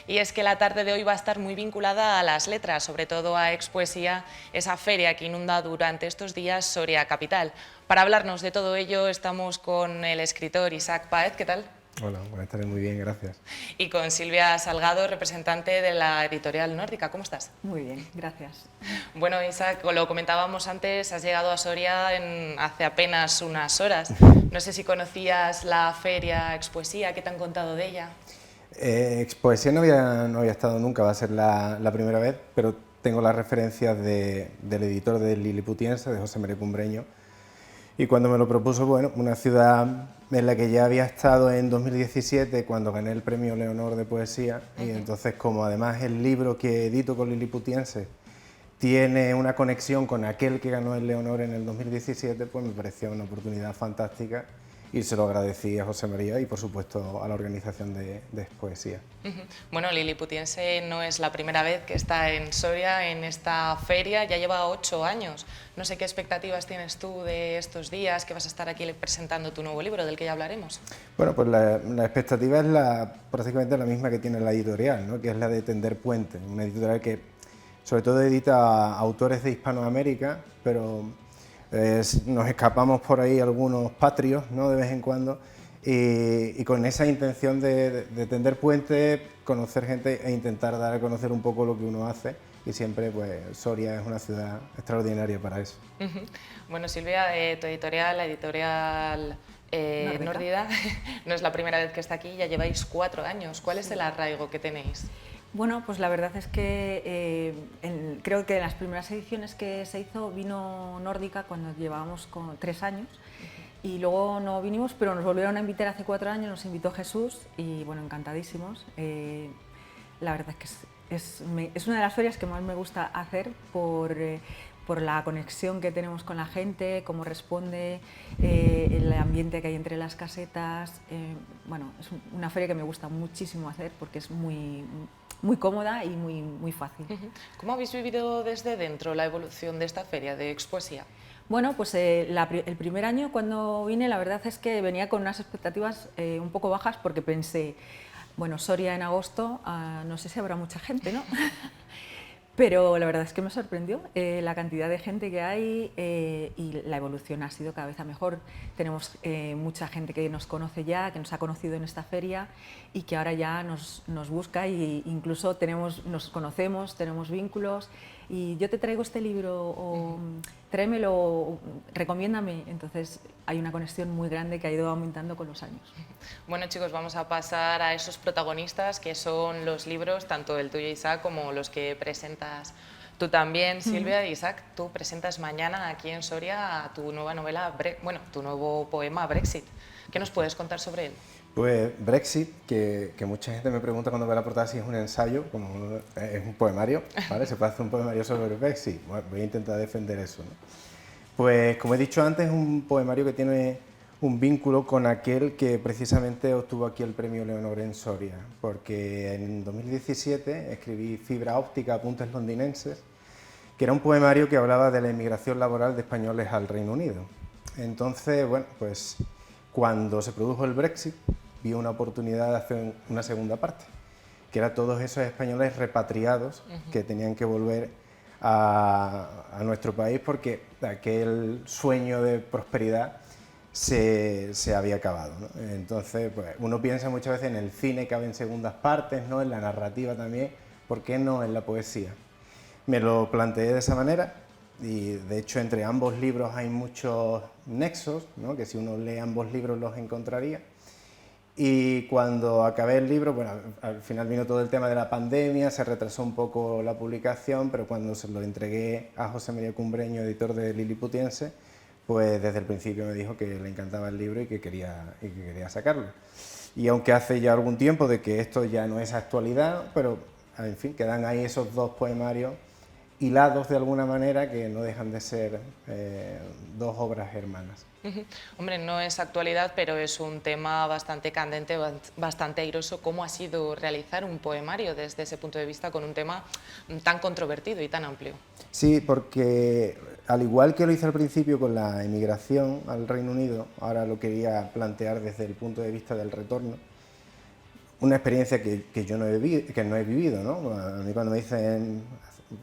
Y es que la tarde de hoy va a estar muy vinculada a las letras, sobre todo a Expoesía, esa feria que inunda durante estos días Soria capital. Para hablarnos de todo ello estamos con el escritor Isaac Páez, ¿qué tal? Hola, buenas tardes, muy bien, gracias. Y con Silvia Salgado, representante de la editorial Nórdica. ¿Cómo estás? Muy bien, gracias. Bueno, Isaac, lo comentábamos antes, has llegado a Soria hace apenas unas horas. No sé si conocías la feria Expoesía, ¿qué te han contado de ella? Expoesía no había estado nunca, va a ser la primera vez, pero tengo las referencias del editor del Liliputiense, de José María Cumbreño, y cuando me lo propuso, bueno, una ciudad en la que ya había estado en 2017 cuando gané el premio Leonor de poesía, y entonces como además el libro que edito con Liliputiense tiene una conexión con aquel que ganó el Leonor en el 2017, pues me pareció una oportunidad fantástica y se lo agradecí a José María y por supuesto a la organización de Expoesía. Bueno, Liliputiense no es la primera vez que está en Soria en esta feria, ya lleva 8 años. No sé qué expectativas tienes tú de estos días, que vas a estar aquí presentando tu nuevo libro, del que ya hablaremos. Bueno, pues la expectativa es prácticamente la misma que tiene la editorial, ¿no? Que es la de Tender Puente, una editorial que sobre todo edita autores de Hispanoamérica, pero nos escapamos por ahí algunos patrios, ¿no? De vez en cuando, y con esa intención de tender puentes, conocer gente e intentar dar a conocer un poco lo que uno hace, y siempre pues Soria es una ciudad extraordinaria para eso. Bueno, Silvia, tu editorial, la editorial Nórdica, no es la primera vez que está aquí, ya lleváis 4 años. ¿Cuál es el arraigo que tenéis? Bueno, pues la verdad es que creo que en las primeras ediciones que se hizo vino Nórdica cuando llevábamos 3 años y luego no vinimos, pero nos volvieron a invitar hace 4 años, nos invitó Jesús y bueno, encantadísimos. La verdad es que es una de las ferias que más me gusta hacer por la conexión que tenemos con la gente, cómo responde, el ambiente que hay entre las casetas. Bueno, es una feria que me gusta muchísimo hacer porque es muy cómoda y muy fácil. ¿Cómo habéis vivido desde dentro la evolución de esta feria de Expoesía? Bueno, pues el primer año cuando vine la verdad es que venía con unas expectativas un poco bajas porque pensé, bueno, Soria en agosto, no sé si habrá mucha gente, ¿no? Pero la verdad es que me sorprendió la cantidad de gente que hay y la evolución ha sido cada vez a mejor. Tenemos mucha gente que nos conoce ya, que nos ha conocido en esta feria y que ahora ya nos busca e incluso nos conocemos, tenemos vínculos y yo te traigo este libro o tráemelo, o recomiéndame. Entonces hay una conexión muy grande que ha ido aumentando con los años. Bueno, chicos, vamos a pasar a esos protagonistas que son los libros, tanto el tuyo, Isaac, como los que presentas tú también, Silvia. Isaac, tú presentas mañana aquí en Soria tu nueva novela, tu nuevo poema Brexit. ¿Qué nos puedes contar sobre él? Pues Brexit, que mucha gente me pregunta cuando ve la portada si es un ensayo, como es un poemario, ¿vale? Se puede hacer un poemario sobre Brexit. Bueno, voy a intentar defender eso, ¿no? Pues como he dicho antes, es un poemario que tiene un vínculo con aquel que precisamente obtuvo aquí el premio Leonor en Soria, porque en 2017 escribí Fibra óptica, apuntes londinenses, que era un poemario que hablaba de la emigración laboral de españoles al Reino Unido. Entonces, bueno, pues cuando se produjo el Brexit, vi una oportunidad de hacer una segunda parte, que era todos esos españoles repatriados que tenían que volver a nuestro país porque aquel sueño de prosperidad se había acabado, ¿no? Entonces, pues, uno piensa muchas veces en el cine, que en segundas partes, ¿no? En la narrativa también, ¿por qué no en la poesía? Me lo planteé de esa manera y de hecho entre ambos libros hay muchos nexos, ¿no? Que si uno lee ambos libros los encontraría. Y cuando acabé el libro, bueno, al final vino todo el tema de la pandemia, se retrasó un poco la publicación, pero cuando se lo entregué a José María Cumbreño, editor de Liliputiense, pues desde el principio me dijo que le encantaba el libro y que quería sacarlo. Y aunque hace ya algún tiempo de que esto ya no es actualidad, pero en fin, quedan ahí esos dos poemarios hilados de alguna manera que no dejan de ser dos obras hermanas. Hombre, no es actualidad, pero es un tema bastante candente, bastante airoso. ¿Cómo ha sido realizar un poemario desde ese punto de vista con un tema tan controvertido y tan amplio? Sí, porque al igual que lo hice al principio con la emigración al Reino Unido, ahora lo quería plantear desde el punto de vista del retorno. una experiencia que yo no he vivido, ¿no? A mí cuando me dicen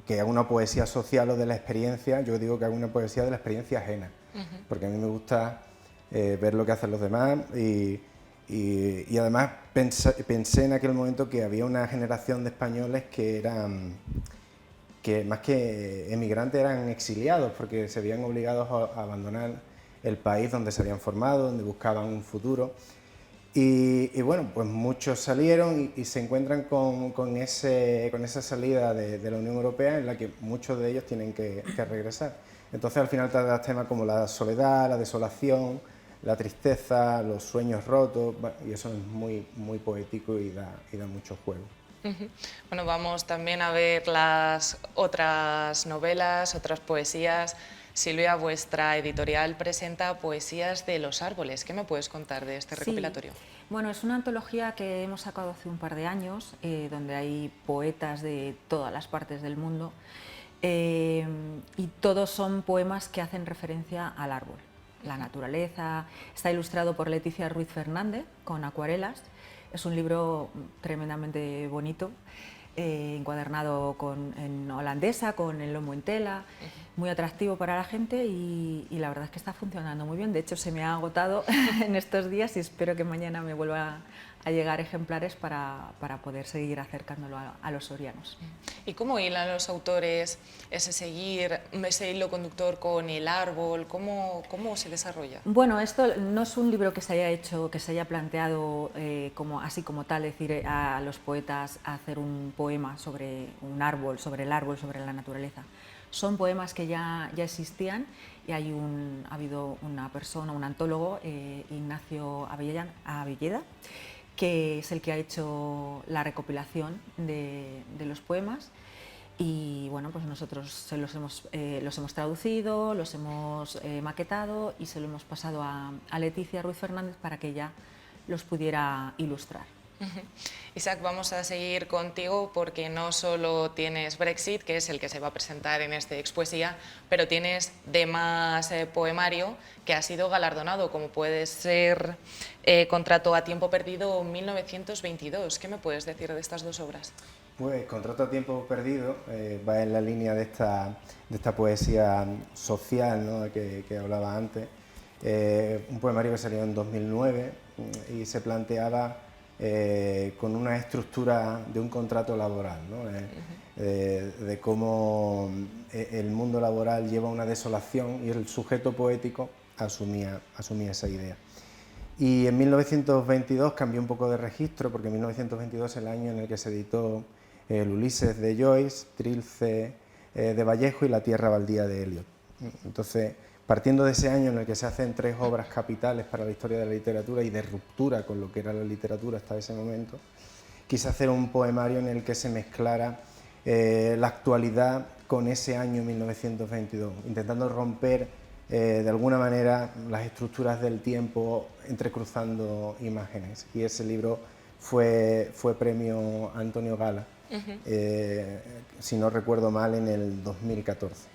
que hago una poesía social o de la experiencia, yo digo que hago una poesía de la experiencia ajena, porque a mí me gusta ver lo que hacen los demás y además pensé en aquel momento que había una generación de españoles que eran, que más que emigrantes eran exiliados, porque se habían obligados a abandonar el país donde se habían formado, donde buscaban un futuro. Y bueno, pues muchos salieron y se encuentran con esa salida de la Unión Europea en la que muchos de ellos tienen que regresar. Entonces al final trata temas como la soledad, la desolación, la tristeza, los sueños rotos, y eso es muy, muy poético y da mucho juego. Bueno, vamos también a ver las otras novelas, otras poesías. Silvia, vuestra editorial presenta Poesías de los árboles. ¿Qué me puedes contar de este recopilatorio? Bueno, es una antología que hemos sacado hace un par de años, donde hay poetas de todas las partes del mundo y todos son poemas que hacen referencia al árbol, la naturaleza. Está ilustrado por Leticia Ruiz Fernández con acuarelas. Es un libro tremendamente bonito, encuadernado en holandesa, con el lomo en tela, muy atractivo para la gente y la verdad es que está funcionando muy bien. De hecho, se me ha agotado en estos días y espero que mañana me vuelva a llegar ejemplares para poder seguir acercándolo a los sorianos. ¿Y cómo hilan los autores ese hilo conductor con el árbol? ¿Cómo se desarrolla? Bueno, esto no es un libro que se haya hecho, que se haya planteado así como tal, es decir, a los poetas hacer un poema sobre un árbol, sobre el árbol, sobre la naturaleza. Son poemas que ya existían y ha habido una persona, un antólogo, Ignacio Avelleda, que es el que ha hecho la recopilación de los poemas y bueno, pues nosotros los hemos traducido, los hemos maquetado y se lo hemos pasado a Leticia Ruiz Fernández para que ella los pudiera ilustrar. Isaac, vamos a seguir contigo porque no solo tienes Brexit, que es el que se va a presentar en este Expoesía, pero tienes demás poemario que ha sido galardonado, como puede ser Contrato a tiempo perdido 1922. ¿Qué me puedes decir de estas dos obras? Pues Contrato a tiempo perdido va en la línea de esta poesía social, ¿no?, que hablaba antes. Un poemario que salió en 2009 y se planteaba con una estructura de un contrato laboral, ¿no? De cómo el mundo laboral lleva una desolación y el sujeto poético asumía esa idea. Y en 1922 cambió un poco de registro, porque 1922 es el año en el que se editó el Ulises de Joyce, Trilce de Vallejo y La tierra baldía de Eliot. Entonces, partiendo de ese año en el que se hacen tres obras capitales para la historia de la literatura y de ruptura con lo que era la literatura hasta ese momento, quise hacer un poemario en el que se mezclara la actualidad con ese año 1922, intentando romper de alguna manera las estructuras del tiempo entrecruzando imágenes. Y ese libro fue premio Antonio Gala, si no recuerdo mal, en el 2014.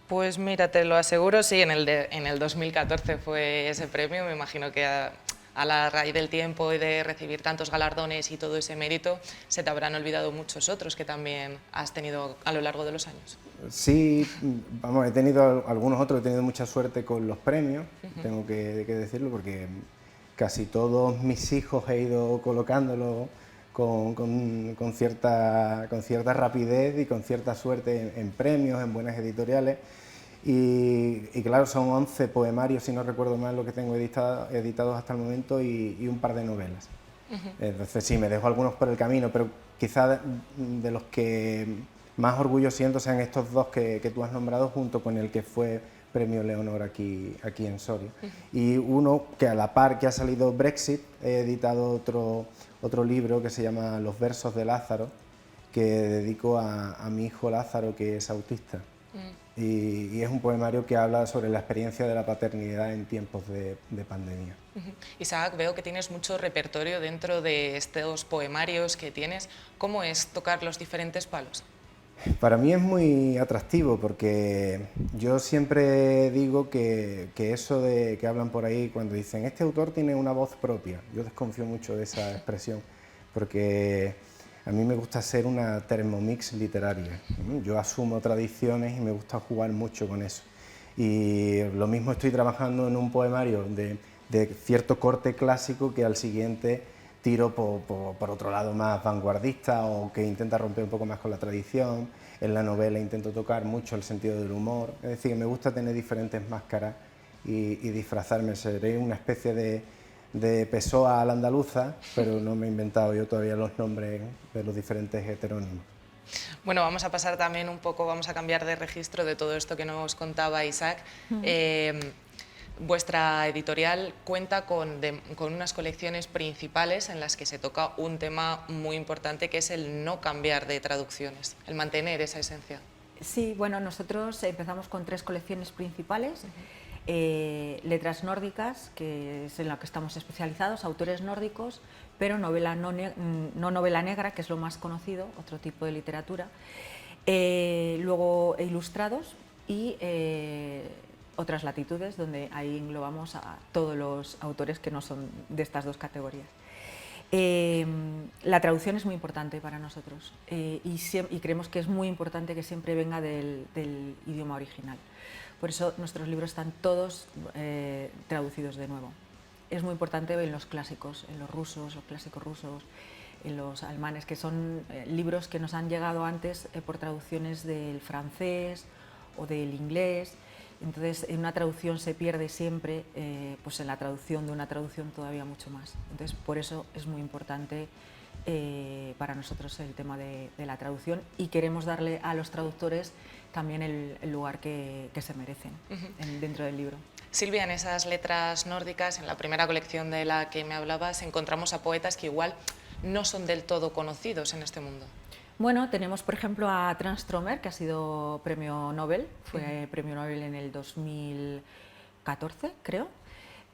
Pues mira, te lo aseguro, sí, en el 2014 fue ese premio. Me imagino que a la raíz del tiempo y de recibir tantos galardones y todo ese mérito, se te habrán olvidado muchos otros que también has tenido a lo largo de los años. Sí, vamos, he tenido algunos otros, he tenido mucha suerte con los premios, tengo que decirlo, porque casi todos mis hijos he ido colocándolos con cierta rapidez y con cierta suerte en premios, en buenas editoriales. Y claro, son 11 poemarios, si no recuerdo mal, lo que tengo editados hasta el momento y un par de novelas. Entonces sí, me dejo algunos por el camino, pero quizás de los que más orgullo siento sean estos dos que tú has nombrado, junto con el que fue premio Leonor aquí en Soria. Y uno que a la par que ha salido Brexit, he editado otro libro que se llama Los versos de Lázaro, que dedico a mi hijo Lázaro, que es autista. Y es un poemario que habla sobre la experiencia de la paternidad en tiempos de pandemia. Isaac, veo que tienes mucho repertorio dentro de estos poemarios que tienes. ¿Cómo es tocar los diferentes palos? Para mí es muy atractivo, porque yo siempre digo que eso de que hablan por ahí cuando dicen este autor tiene una voz propia, yo desconfío mucho de esa expresión, porque a mí me gusta ser una Thermomix literaria. Yo asumo tradiciones y me gusta jugar mucho con eso. Y lo mismo estoy trabajando en un poemario de cierto corte clásico que al siguiente tiro por otro lado más vanguardista o que intenta romper un poco más con la tradición. En la novela intento tocar mucho el sentido del humor. Es decir, que me gusta tener diferentes máscaras y disfrazarme. Seré una especie de Pessoa a la andaluza, pero no me he inventado yo todavía los nombres de los diferentes heterónimos. Bueno, vamos a pasar también un poco, vamos a cambiar de registro de todo esto que nos contaba Isaac. Vuestra editorial cuenta con unas colecciones principales en las que se toca un tema muy importante, que es el no cambiar de traducciones, el mantener esa esencia. Sí, bueno, nosotros empezamos con 3 colecciones principales. Letras nórdicas, que es en la que estamos especializados, autores nórdicos, pero novela no novela negra, que es lo más conocido, otro tipo de literatura. Luego ilustrados y otras latitudes, donde ahí englobamos a todos los autores que no son de estas 2 categorías. La traducción es muy importante para nosotros y creemos que es muy importante que siempre venga del idioma original. Por eso nuestros libros están todos traducidos de nuevo. Es muy importante en los clásicos, en los rusos, los clásicos rusos, en los alemanes, que son libros que nos han llegado antes por traducciones del francés o del inglés. Entonces, en una traducción se pierde siempre, pues en la traducción de una traducción todavía mucho más. Entonces, por eso es muy importante para nosotros el tema de la traducción y queremos darle a los traductores también el lugar que se merecen dentro del libro. Silvia, en esas letras nórdicas, en la primera colección de la que me hablabas, encontramos a poetas que igual no son del todo conocidos en este mundo. Bueno, tenemos por ejemplo a Tranströmer, que ha sido premio Nobel, fue premio Nobel en el 2014, creo.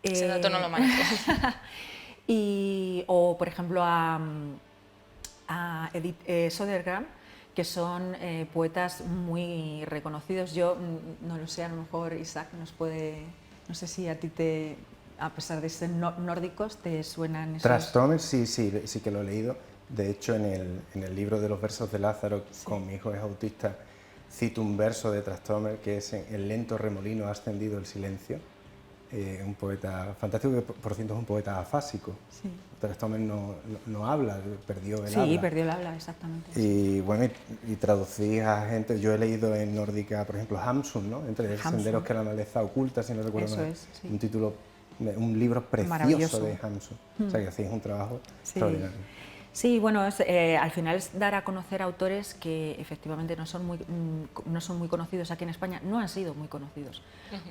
Ese dato no lo manejo. O por ejemplo a Edith Södergran, que son poetas muy reconocidos. Yo no lo sé, a lo mejor Isaac nos puede, no sé si a ti a pesar de ser nórdicos, te suenan esos... Tranströmer sí que lo he leído. De hecho, en el libro de los versos de Lázaro, sí, con mi hijo es autista, cito un verso de Tranströmer que es: el lento remolino ha ascendido el silencio. Un poeta fantástico que por cierto es un poeta afásico. Sí. Tranströmer no habla, perdió el habla. Sí, perdió el habla, exactamente. Y bueno, y traducí a gente, yo he leído en nórdica, por ejemplo, Hamsun, ¿no? Entre senderos que la maleza oculta, si no recuerdo mal. Eso es, sí. Un título, un libro precioso de Hamsun. O sea que hacéis un trabajo extraordinario. Sí, bueno, al final es dar a conocer autores que efectivamente no son muy conocidos aquí en España, no han sido muy conocidos,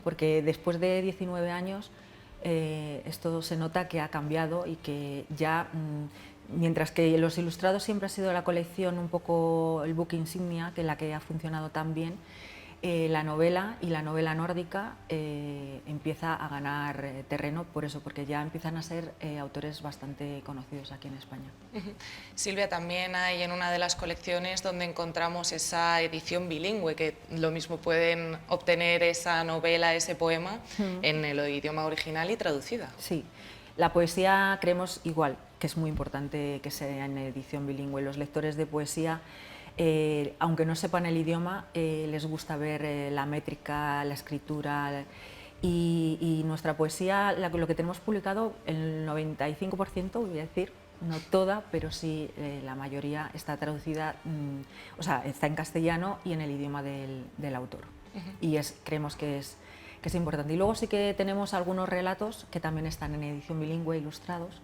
porque después de 19 años esto se nota que ha cambiado y que ya, mientras que los ilustrados siempre ha sido la colección un poco el buque insignia, que es la que ha funcionado tan bien, la novela y la novela nórdica empieza a ganar terreno por eso, porque ya empiezan a ser autores bastante conocidos aquí en España. Silvia, también hay en una de las colecciones donde encontramos esa edición bilingüe, que lo mismo pueden obtener esa novela, ese poema, en el idioma original y traducida. Sí, la poesía creemos igual, que es muy importante que sea en edición bilingüe. Los lectores de poesía, aunque no sepan el idioma, les gusta ver la métrica, la escritura y nuestra poesía, lo que tenemos publicado, el 95%, voy a decir, no toda, pero sí la mayoría está traducida, o sea, está en castellano y en el idioma del autor. Y creemos que es importante. Y luego sí que tenemos algunos relatos que también están en edición bilingüe ilustrados,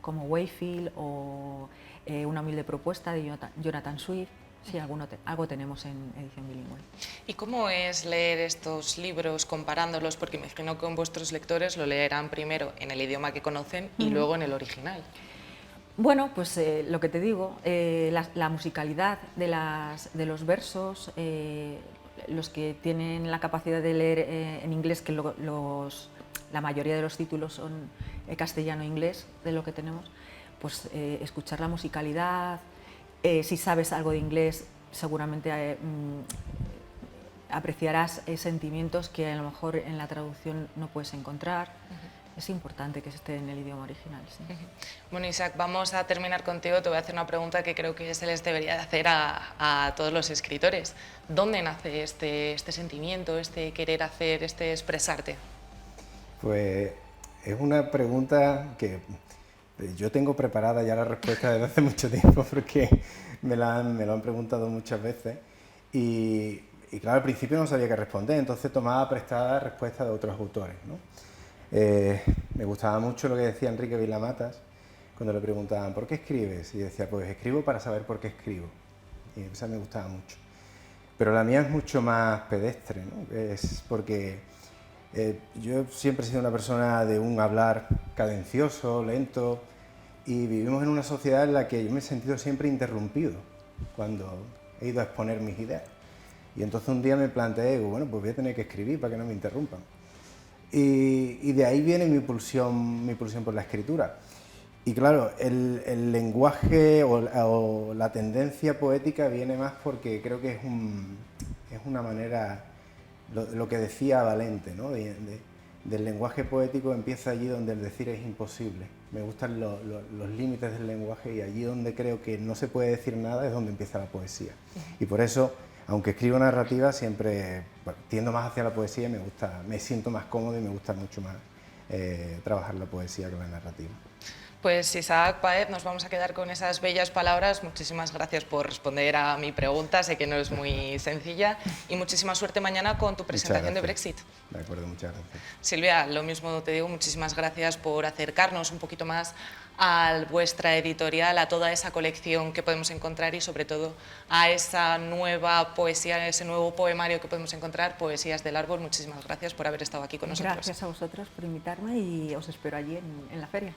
como Wayfield o Una humilde propuesta de Jonathan Swift. Sí, algo tenemos en edición bilingüe. ¿Y cómo es leer estos libros comparándolos? Porque imagino que con vuestros lectores lo leerán primero en el idioma que conocen y luego en el original. Bueno, pues lo que te digo, la musicalidad de los versos, los que tienen la capacidad de leer en inglés, que la mayoría de los títulos son castellano-inglés de lo que tenemos, pues escuchar la musicalidad. Si sabes algo de inglés, seguramente apreciarás sentimientos que a lo mejor en la traducción no puedes encontrar. es importante que esté en el idioma original. Sí. Bueno, Isaac, vamos a terminar contigo. Te voy a hacer una pregunta que creo que se les debería de hacer a todos los escritores. ¿Dónde nace este sentimiento, este querer hacer, este expresarte? Pues es una pregunta que yo tengo preparada ya la respuesta desde hace mucho tiempo, porque me lo han preguntado muchas veces y claro, al principio no sabía qué responder, entonces tomaba prestada respuestas de otros autores, ¿no? Me gustaba mucho lo que decía Enrique Vilamatas cuando le preguntaban ¿por qué escribes? Y decía, pues escribo para saber por qué escribo, y esa me gustaba mucho. Pero la mía es mucho más pedestre, ¿no? Es porque yo siempre he sido una persona de un hablar cadencioso, lento, y vivimos en una sociedad en la que yo me he sentido siempre interrumpido cuando he ido a exponer mis ideas. Y entonces un día me planteé, bueno, pues voy a tener que escribir para que no me interrumpan. Y de ahí viene mi pulsión por la escritura. Y claro, el lenguaje o la tendencia poética viene más porque creo que es una manera, lo que decía Valente, ¿no? Del lenguaje poético empieza allí donde el decir es imposible. Me gustan los límites del lenguaje y allí donde creo que no se puede decir nada es donde empieza la poesía. Y por eso, aunque escribo narrativa, siempre tiendo más hacia la poesía y me siento más cómodo y me gusta mucho más trabajar la poesía que la narrativa. Pues Isaac Paez, nos vamos a quedar con esas bellas palabras. Muchísimas gracias por responder a mi pregunta, sé que no es muy sencilla, y muchísima suerte mañana con tu presentación de Brexit. De acuerdo, muchas gracias. Silvia, lo mismo te digo, muchísimas gracias por acercarnos un poquito más a vuestra editorial, a toda esa colección que podemos encontrar y sobre todo a esa nueva poesía, a ese nuevo poemario que podemos encontrar, Poesías del Árbol. Muchísimas gracias por haber estado aquí con nosotros. Gracias a vosotros por invitarme y os espero allí en la feria.